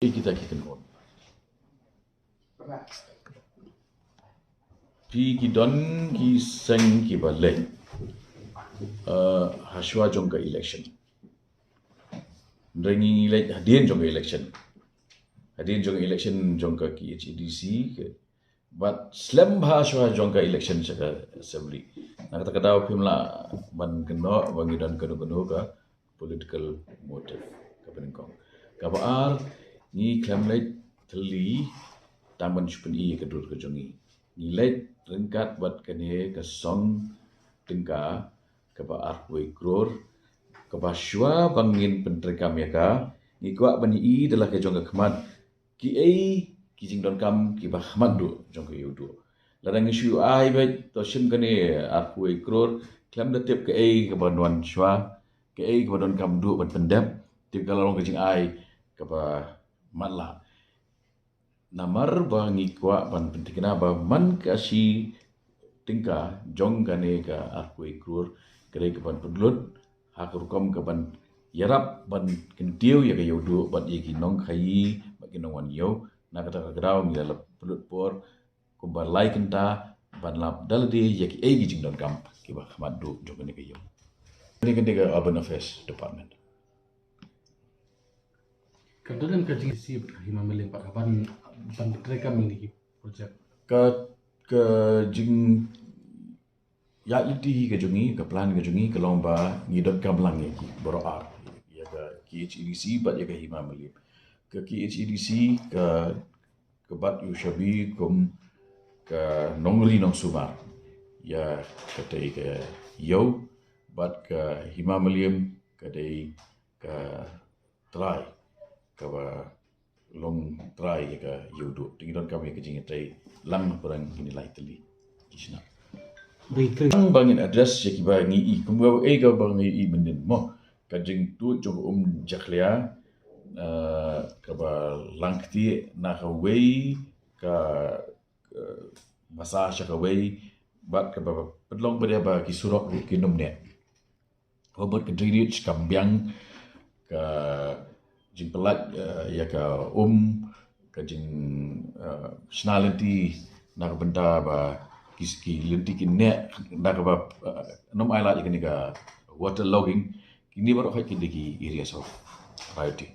kita kon pi ki don ki seng ki bale hashwa jong ka election ringi le hadien jong election jong ka ki HDC ke but slam hashwa jong ka election sa assembly nakata kadaw pimla ban keno bangi dan keno ka political motive ka peningkong ka baar ni claim le thli taman chupen I ka dur ka jongi ni le ringkat bat kane ka song tingka ka baar we kror ka baswa bangin pentrikam ya ka ni kwa bani I dalah ka jong ka khmat ki ai ki jing don kam ki ba khmat du jong ka yudu ladang issue ai ba to sim kane ar we kror claim da tep ka ai ka banwan shwa ka ai ka don kam du ban pendap tip kalau ka jing ai ka ba matla namar ba ngi kwa ban pentikna ba man ka si tingka jong kane ka akui krur kare ka ban pedlut hakur kom ka ban yarap ban kentiu ya ka yodu ban iki nong khai ba kinong wan yo na kata ka grau ngi la pedlut por ko ban lai kenta ban lap daldi ya ki egi jing don kam ki ba khmat du jong kane ka yo ni kan ka urban affairs department Kemudian kajian si hima meleng pak kapan mereka memiliki projek ke jing ya iti ke jungi ke plan ke jungi ke lomba ngidot kamlang ya ki boroar ya ke KHEDC bat ya ke hima melip ke KHEDC ke bat Yushabi kum ke nongri nong sumar ya ke tei ke yo bat ke hima melip ke tei ke try ke long try ke yudu tingidon kami ke jing tei lang perang ini lai teli kisna bangin address ya ki bangi I kumba ga bangi I benden mo ka jing tu jong jaklia ka ba langti na ka wei ka masa ka wei bat ka ba pedlong ba ba ki surok ki nomne robot contribute kambyang ka jing pelat ya ka ka jing snalanti nak benda ba kiski lenti kinne nak ba nom ailat ikani ka water logging kini baru hak kini ki areas of priority